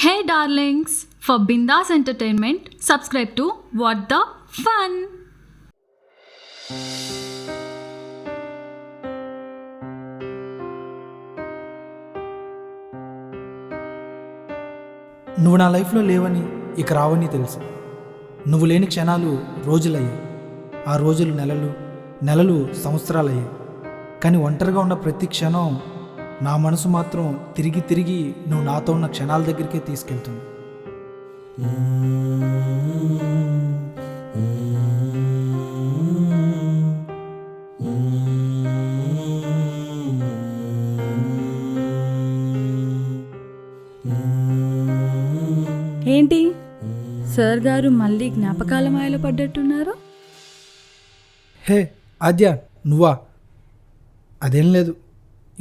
Hey darlings, for Bindas Entertainment, subscribe to What the Fun. నువ్వు నా లైఫ్లో లేవని ఇక రావని తెలుసు. నువ్వు లేని క్షణాలు రోజులయ్యాయి, ఆ రోజులు నెలలు, నెలలు సంవత్సరాలయ్యాయి. కానీ ఒంటరిగా ఉన్న ప్రతి క్షణం నా మనసు మాత్రం తిరిగి తిరిగి నువ్వు నాతో ఉన్న క్షణాల దగ్గరికే తీసుకెళ్తుంది. ఏంటి సార్ గారు మళ్ళీ జ్ఞాపకాల మాయలో పడ్డట్టున్నారు? హే ఆద్య, నువ్వా? అదేం లేదు.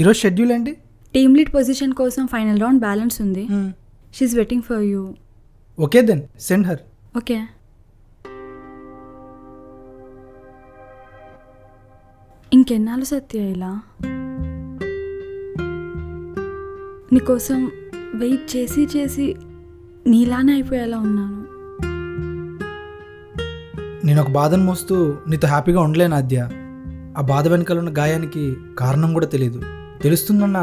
ఈరోజు షెడ్యూల్ ఏంటి? టీమ్ లీడ్ పొజిషన్ కోసం ఫైనల్ రౌండ్ బ్యాలెన్స్ ఉంది. She is waiting for you. Okay then send her. Okay. ఇంకెన్నాళ్ళు సత్య ఇలా నీకోసం వెయిట్ చేసి చేసి నీలానే అయిపోయేలా ఉన్నాను. నేను ఒక బాధను మోస్తూ నీతో హ్యాపీగా ఉండలేను ఆద్య. ఆ బాధ వెనకాల ఉన్న గాయానికి కారణం కూడా తెలియదు, తెలుస్తుందన్న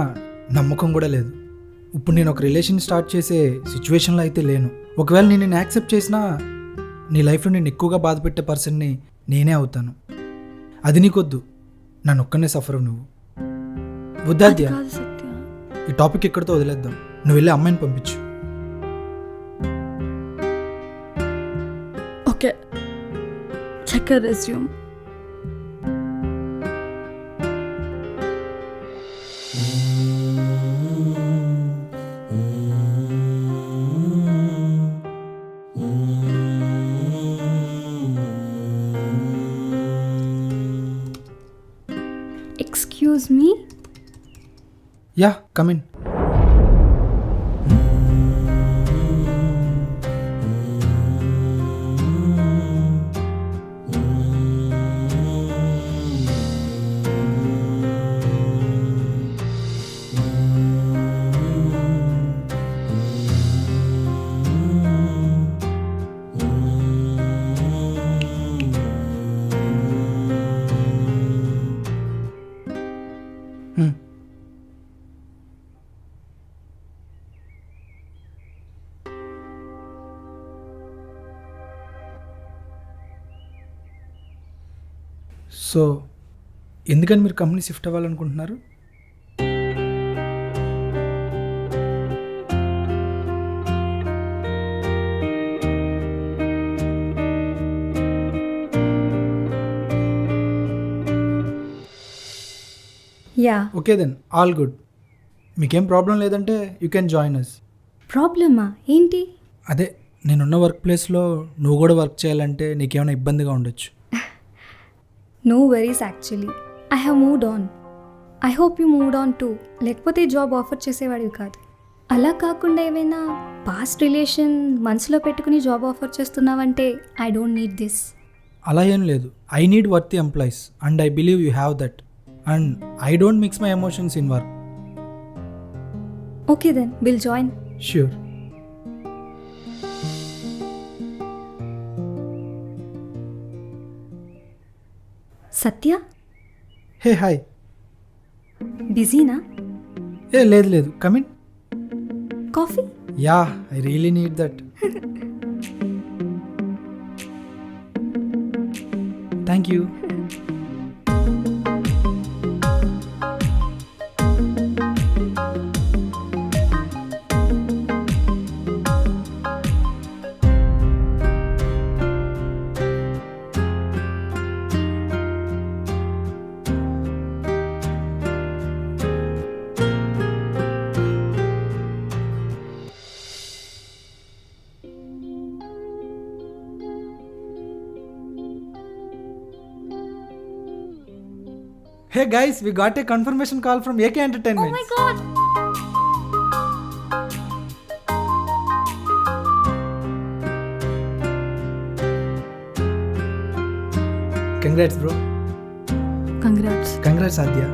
నమ్మకం కూడా లేదు. ఇప్పుడు నేను ఒక రిలేషన్ స్టార్ట్ చేసే సిచ్యువేషన్లో అయితే లేను. ఒకవేళ నేను యాక్సెప్ట్ చేసినా నీ లైఫ్లో నేను ఎక్కువగా బాధ పెట్టే పర్సన్ని నేనే అవుతాను. అది నీకొద్దు, నన్ను ఒక్కనే సఫర్ నువ్వు. వద్దాద్య, కాదు సత్య. ఈ టాపిక్ ఇక్కడితో వదిలేద్దాం. నువ్వు వెళ్ళి అమ్మాయిని పంపించు. Okay, check resume. Excuse me. Yeah, come in. So ఎందుకని మీరు కంపెనీ షిఫ్ట్ అవ్వాలనుకుంటున్నారు? Yeah. Okay then all good. మీకేం ప్రాబ్లం లేదంటే యూ కెన్ జాయిన్ అస్. ప్రాబ్లమా ఏంటి? అదే, నేనున్న వర్క్ ప్లేస్లో నువ్వు కూడా వర్క్ చేయాలంటే నీకేమైనా ఇబ్బందిగా ఉండొచ్చు. No worries, actually I have moved on. I hope you moved on too. లేకపోతే జాబ్ ఆఫర్ చేసేవాడివి కాదు. అలా కాకుండా ఏమైనా పాస్ట్ రిలేషన్ మనసులో పెట్టుకుని జాబ్ ఆఫర్ చేస్తున్నావంటే ఐ డోంట్ నీడ్ దిస్. అలా ఏం లేదు. I need worthy employees and I believe you have that. And I don't mix my emotions in work. Okay then will join. Sure. Satya, hey hi. బిజీనా? ఏ లేదు లేదు, come in. Coffee? Yeah, I really need that. Thank you. Hey guys, we got a confirmation call from AK Entertainment. Oh my god! Congrats bro. Congrats. Congrats Adya.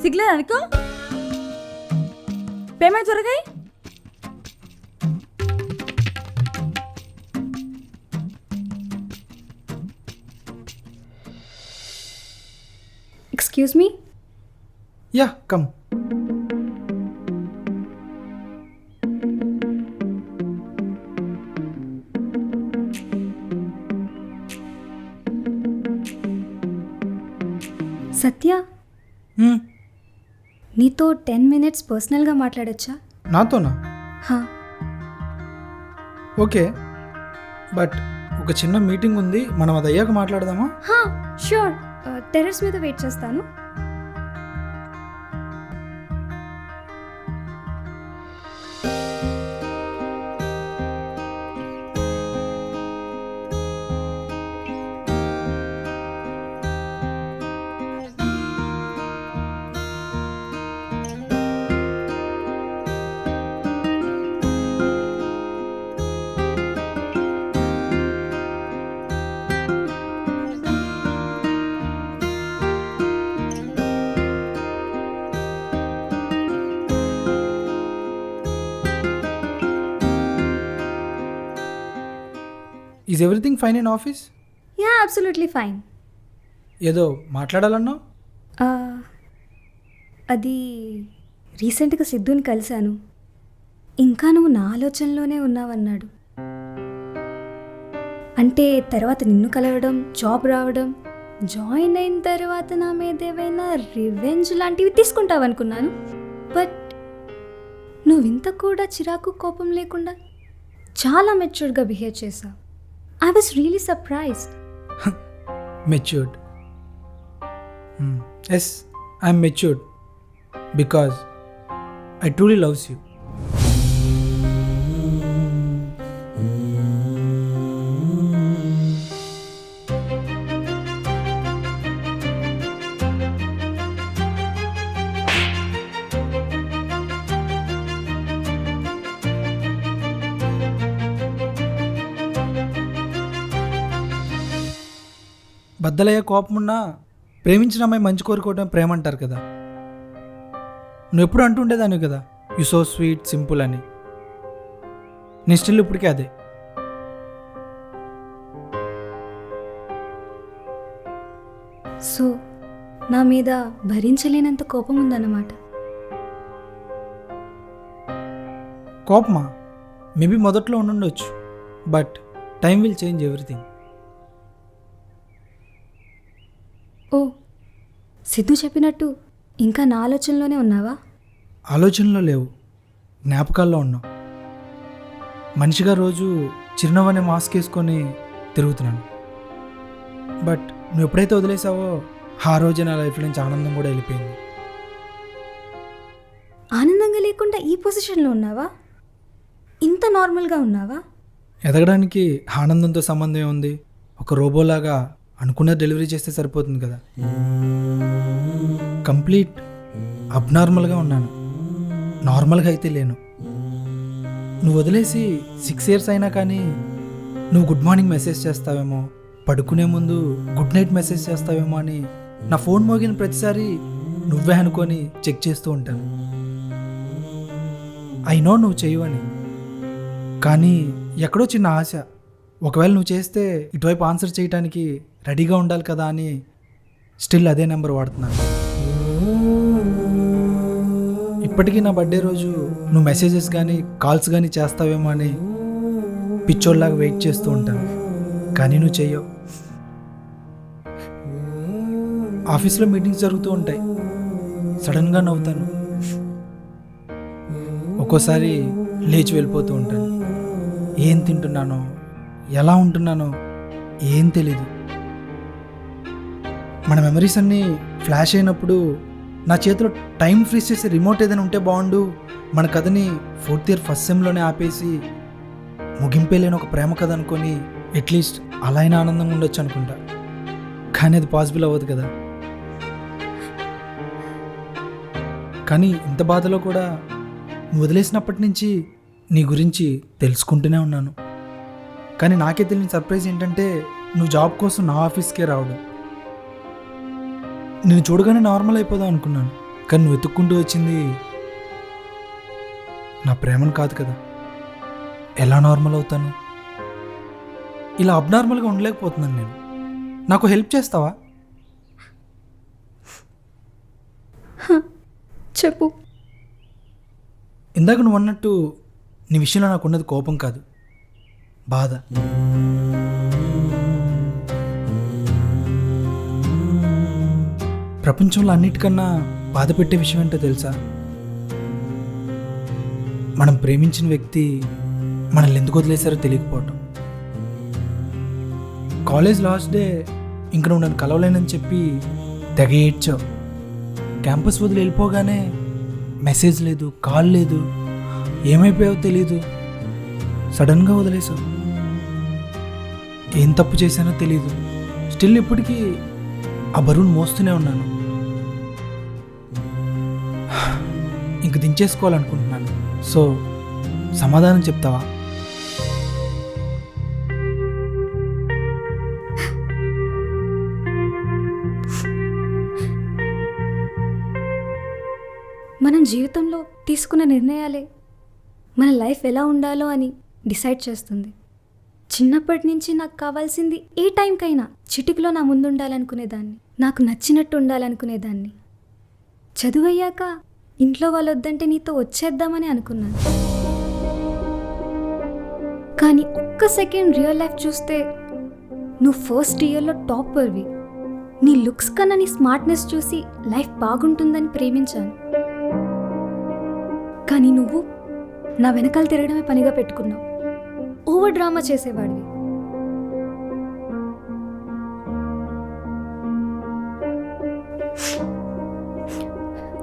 సిగ్లేదు అనుకో payment త్వరగా excuse me. Yeah come. Satya, నీతో 10 minutes పర్సనల్గా మాట్లాడచ్చా? నాతోనా? హా. Okay, but ఒక చిన్న meeting ఉంది, మనం అది అయ్యాక మాట్లాడదామా? హా, ష్యూర్. టెర్రస్ మీద వెయిట్ చేస్తాను. Is everything fine in office? Yeah, absolutely fine. ఏదో మాట్లాడాలన్నావు? అది రీసెంట్గా సిద్ధుని కలిశాను. ఇంకా నువ్వు నా ఆలోచనలోనే ఉన్నావన్నాడు. అంటే తర్వాత నిన్ను కలవడం, జాబ్ రావడం, జాయిన్ అయిన తర్వాత నా మీద ఏవైనా రివెంజ్ లాంటివి తీసుకుంటావనుకున్నాను. బట్ నువ్వు ఇంత కూడా చిరాకు కోపం లేకుండా చాలా మెచ్యూర్డ్గా బిహేవ్ చేసావు. I was really surprised. Matured. Yes, I am matured because I truly loves you. బద్దలయ్యే కోపమున్నా ప్రేమించిన అమ్మాయి మంచి కోరుకోవటం ప్రేమ అంటారు కదా. నువ్వు ఎప్పుడు అంటుండేదాన్ని కదా, యు సో స్వీట్, సింపుల్ అని. నీ స్టిల్ ఇప్పటికే అదే. సో నా మీద భరించలేనంత కోపం ఉందన్నమాట. కోపమా? మేబీ మొదట్లో ఉండుండొచ్చు, but time will change everything. ఓ, సిద్ధు చెప్పినట్టు ఇంకా నా ఆలోచనలోనే ఉన్నావా? ఆలోచనలో లేవు, జ్ఞాపకాల్లో ఉన్నావు. మనిషిగా రోజు చిరునవ్వు అనే మాస్క్ వేసుకొని తిరుగుతున్నాను. బట్ నువ్వు ఎప్పుడైతే వదిలేసావో ఆ రోజే నా లైఫ్లో నుంచి ఆనందం కూడా వెళ్ళిపోయింది. ఆనందంగా లేకుండా ఈ పొజిషన్లో ఉన్నావా? ఇంత నార్మల్గా ఉన్నావా? ఎదగడానికి ఆనందంతో సంబంధం ఉంది. ఒక రోబోలాగా అనుకున్న డెలివరీ చేస్తే సరిపోతుంది కదా. కంప్లీట్ అబ్నార్మల్గా ఉన్నాను, నార్మల్గా అయితే లేను. నువ్వు వదిలేసి 6 years అయినా కానీ నువ్వు గుడ్ మార్నింగ్ మెసేజ్ చేస్తావేమో, పడుకునే ముందు గుడ్ నైట్ మెసేజ్ చేస్తావేమో అని నా ఫోన్ మోగిన ప్రతిసారి నువ్వే అనుకొని చెక్ చేస్తూ ఉంటాను. ఐ నో నువ్వు చేయవని, కానీ ఎక్కడో చిన్న ఆశ, ఒకవేళ నువ్వు చేస్తే ఇటువైపు ఆన్సర్ చేయడానికి రెడీగా ఉండాలి కదా అని స్టిల్ అదే నెంబర్ వాడుతున్నాను. ఇప్పటికీ నా బర్త్డే రోజు నువ్వు మెసేజెస్ కానీ కాల్స్ కానీ చేస్తావేమో అని పిచ్చోళ్ళలాగా వెయిట్ చేస్తూ ఉంటాను, కానీ నువ్వు చెయ్యవు. ఆఫీస్లో మీటింగ్స్ జరుగుతూ ఉంటాయి, సడన్గా నవ్వుతాను. ఒక్కోసారి లేచి వెళ్ళిపోతూ ఉంటాను. ఏం తింటున్నానో, ఎలా ఉంటున్నానో ఏం తెలీదు. మన మెమరీస్ అన్నీ ఫ్లాష్ అయినప్పుడు నా చేతిలో టైం ఫ్రీజ్ చేసే రిమోట్ ఏదైనా ఉంటే బాగుండు, మన కథని 4th year ఫస్ట్ సెమ్లోనే ఆపేసి ముగింపే లేని ఒక ప్రేమ కథ అనుకొని అట్లీస్ట్ అలా అయినా ఆనందంగా ఉండొచ్చు అనుకుంటా. కానీ అది పాసిబుల్ అవ్వదు కదా. కానీ ఇంత బాధలో కూడా నువ్వు వదిలేసినప్పటి నుంచి నీ గురించి తెలుసుకుంటూనే ఉన్నాను. కానీ నాకే తెలియని సర్ప్రైజ్ ఏంటంటే నువ్వు జాబ్ కోసం నా ఆఫీస్కే రావడం. నేను చూడగానే నార్మల్ అయిపోదాం అనుకున్నాను, కానీ నువ్వు వెతుక్కుంటూ వచ్చింది నా ప్రేమను కాదు కదా. ఎలా నార్మల్ అవుతాను? ఇలా అబ్నార్మల్గా ఉండలేకపోతున్నాను నేను. నాకు హెల్ప్ చేస్తావా? చెప్పు. ఇందాక నువ్వు అన్నట్టు నీ విషయంలో నాకు ఉన్నది కోపం కాదు, బాధ. ప్రపంచంలో అన్నిటికన్నా బాధ పెట్టే విషయం ఏంటో తెలుసా? మనం ప్రేమించిన వ్యక్తి మనల్ని ఎందుకు వదిలేశారో తెలియకపోవటం. కాలేజ్ లాస్ట్ డే ఇంక నువ్వు నన్ను కలవలేనని చెప్పి తెగ ఏడ్చావు. క్యాంపస్ వదిలి వెళ్ళిపోగానే మెసేజ్ లేదు, కాల్ లేదు, ఏమైపోయావో తెలీదు. సడన్గా వదిలేసావు. ఏం తప్పు చేశానో తెలీదు. స్టిల్ ఇప్పటికీ ఆ బరువును మోస్తూనే ఉన్నాను. ఇంక దించేసుకోవాలనుకుంటున్నాను. సో సమాధానం చెప్తావా? మనం జీవితంలో తీసుకున్న నిర్ణయాలే మన లైఫ్ ఎలా ఉండాలో అని డిసైడ్ చేస్తుంది. చిన్నప్పటి నుంచి నాకు కావాల్సింది ఏ టైంకైనా చిటికలో నా ముందు ఉండాలనుకునేదాన్ని, నాకు నచ్చినట్టు ఉండాలనుకునేదాన్ని. చదువయ్యాక ఇంట్లో వాళ్ళు వద్దంటే నీతో వచ్చేద్దామని అనుకున్నాను. కానీ ఒక్క సెకండ్ రియల్ లైఫ్ చూస్తే నువ్వు ఫస్ట్ ఇయర్లో టాపర్వి. నీ లుక్స్ కన్నా నీ స్మార్ట్నెస్ చూసి లైఫ్ బాగుంటుందని ప్రేమించాను. కానీ నువ్వు నా వెనకాల తిరగడమే పనిగా పెట్టుకున్నావు. ఓవర్ డ్రామా చేసేవాడివి.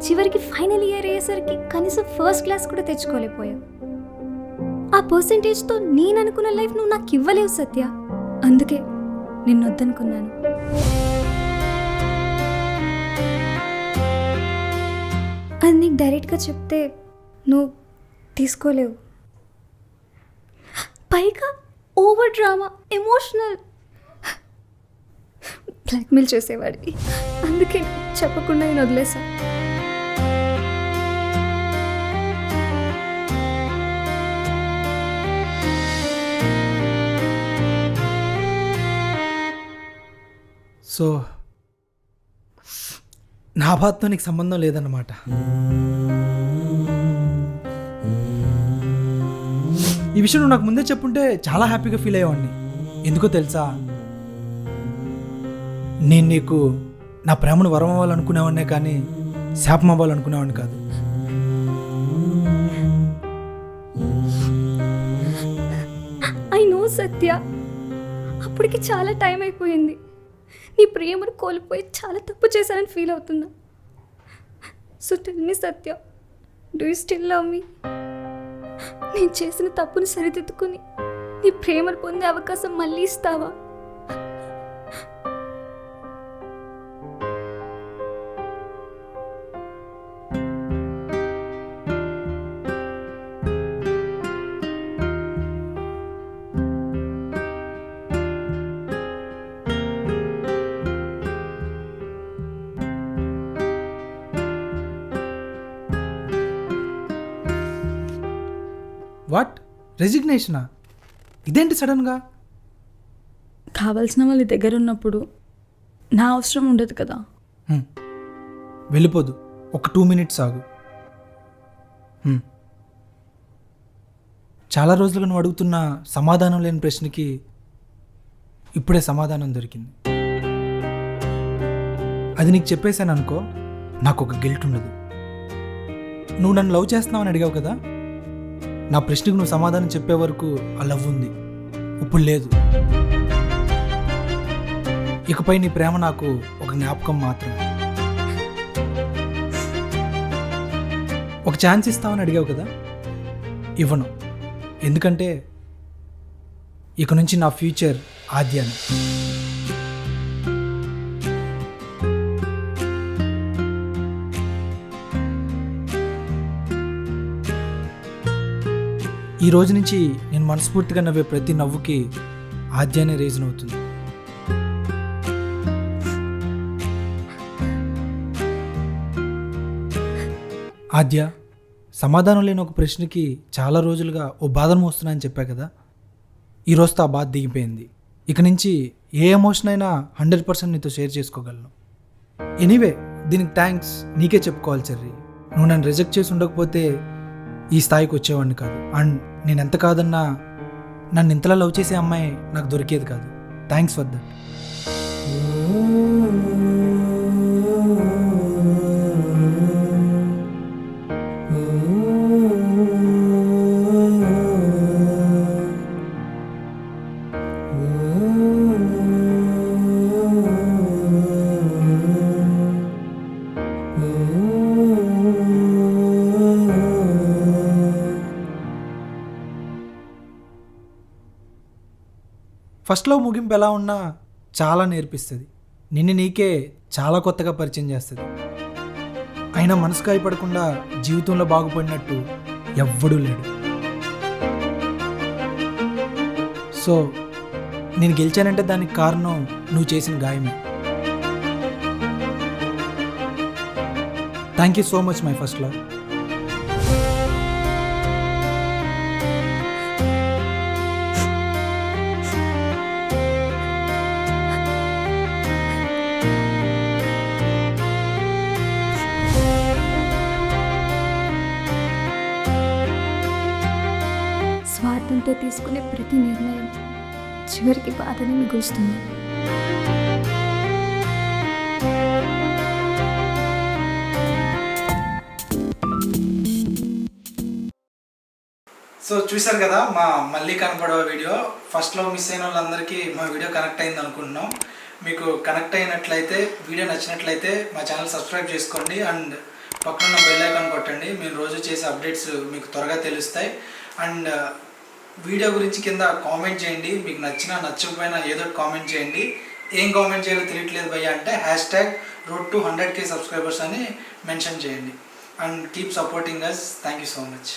చివరికి ఫైనల్ ఇయర్ అయ్యేసరికి కనీసం ఫస్ట్ క్లాస్ కూడా తెచ్చుకోలేకపోయావు. ఆ పర్సంటేజ్తో నేను అనుకున్న లైఫ్ నువ్వు నాకు ఇవ్వలేవు సత్య. అందుకే నిన్ను వద్దనుకున్నాను. అది నీకు డైరెక్ట్గా చెప్తే నువ్వు తీసుకోలేవు. పైగా ఓవర్ డ్రామా, ఎమోషనల్, బ్లాక్మెయిల్ చేసేవాడివి. అందుకే చెప్పకుండా నేను వదిలేసా. సో నా బాధతో నీకు సంబంధం లేదన్నమాట. ఈ విషయం నువ్వు నాకు ముందే చెప్పుంటే చాలా హ్యాపీగా ఫీల్ అయ్యేవాడిని. ఎందుకో తెలుసా? నేను నీకు నా ప్రేమను వరం అవ్వాలనుకునేవాడినే కానీ శాపం అవ్వాలనుకునేవాడిని కాదు. ఐ నో సత్య, అప్పటికి చాలా టైం అయిపోయింది. నీ ప్రేమను కోల్పోయి చాలా తప్పు చేశానని ఫీల్ అవుతున్నా. So tell me Satya, do you still love మీ? నేను చేసిన తప్పును సరిదిద్దుకుని నీ ప్రేమను పొందే అవకాశం మళ్ళీ ఇస్తావా? వాట్? రెసిగ్నేషనా? ఇదేంటి సడన్గా? కావాల్సిన వాళ్ళ దగ్గర ఉన్నప్పుడు నా అవసరం ఉండదు కదా. వెళ్ళిపోదు. ఒక 2 minutes ఆగు. చాలా రోజులుగా నువ్వు అడుగుతున్న సమాధానం లేని ప్రశ్నకి ఇప్పుడే సమాధానం దొరికింది. అది నీకు చెప్పేశాను అనుకో, నాకు ఒక గిల్ట్ ఉండదు. నువ్వు నన్ను లవ్ చేస్తున్నావని అడిగావు కదా, నా ప్రశ్నకు నువ్వు సమాధానం చెప్పే వరకు ఆ లవ్ ఉంది. ఇప్పుడు లేదు. ఇకపై నీ ప్రేమ నాకు ఒక జ్ఞాపకం మాత్రమే. ఒక ఛాన్స్ ఇస్తావని అడిగావు కదా, ఇవ్వను. ఎందుకంటే ఇక నుంచి నా ఫ్యూచర్ ఆద్యాన్ని. ఈ రోజు నుంచి నేను మనస్ఫూర్తిగా నవ్వే ప్రతి నవ్వుకి ఆద్యానే రీజన్ అవుతుంది. ఆద్య, సమాధానం లేని ఒక ప్రశ్నకి చాలా రోజులుగా ఓ బాధను మోస్తున్నా అని చెప్పా కదా, ఈరోజుతో ఆ బాధ దిగిపోయింది. ఇక నుంచి ఏ ఎమోషన్ అయినా 100% నీతో షేర్ చేసుకోగలను. ఎనీవే, దీనికి థ్యాంక్స్ నీకే చెప్పుకోవాలి చెర్రీ. నువ్వు నన్ను రిజెక్ట్ చేసి ఉండకపోతే ఈ స్థాయికి వచ్చేవాడిని కాదు. అండ్ నేను ఎంత కాదన్నా నన్ను ఇంతలా లవ్ చేసే అమ్మాయి నాకు దొరికేది కాదు. Thanks for that. ఫస్ట్లో ముగింపు ఎలా ఉన్నా చాలా నేర్పిస్తుంది. నిన్ను నీకే చాలా కొత్తగా పరిచయం చేస్తుంది. అయినా మనసు గాయపడకుండా జీవితంలో బాగుపడినట్టు ఎవ్వడూ లేడు. సో నేను గెలిచానంటే దానికి కారణం నువ్వు చేసిన గాయమే. Thank you so much my first love. స్వార్థంతో తీసుకునే ప్రతి నిర్ణయం చివరికి బాధని మిగులుస్తుంది. సో చూశారు కదా మా మళ్ళీ కనపడే వీడియో. ఫస్ట్లో మిస్ అయిన వాళ్ళందరికీ మా వీడియో కనెక్ట్ అయింది అనుకుంటున్నాం. మీకు కనెక్ట్ అయినట్లయితే, వీడియో నచ్చినట్లయితే మా ఛానల్ సబ్స్క్రైబ్ చేసుకోండి అండ్ పక్కన బెల్ ఐకాన్ కొట్టండి. మేము రోజు చేసే అప్డేట్స్ మీకు త్వరగా తెలుస్తాయి. అండ్ వీడియో గురించి కింద కామెంట్ చేయండి. మీకు నచ్చినా నచ్చకపోయినా ఏదో కామెంట్ చేయండి. ఏం కామెంట్ చేయాలో తెలియట్లేదు భయ్య అంటే #road to 100K సబ్స్క్రైబర్స్ అని మెన్షన్ చేయండి. And keep supporting us. Thank you so much.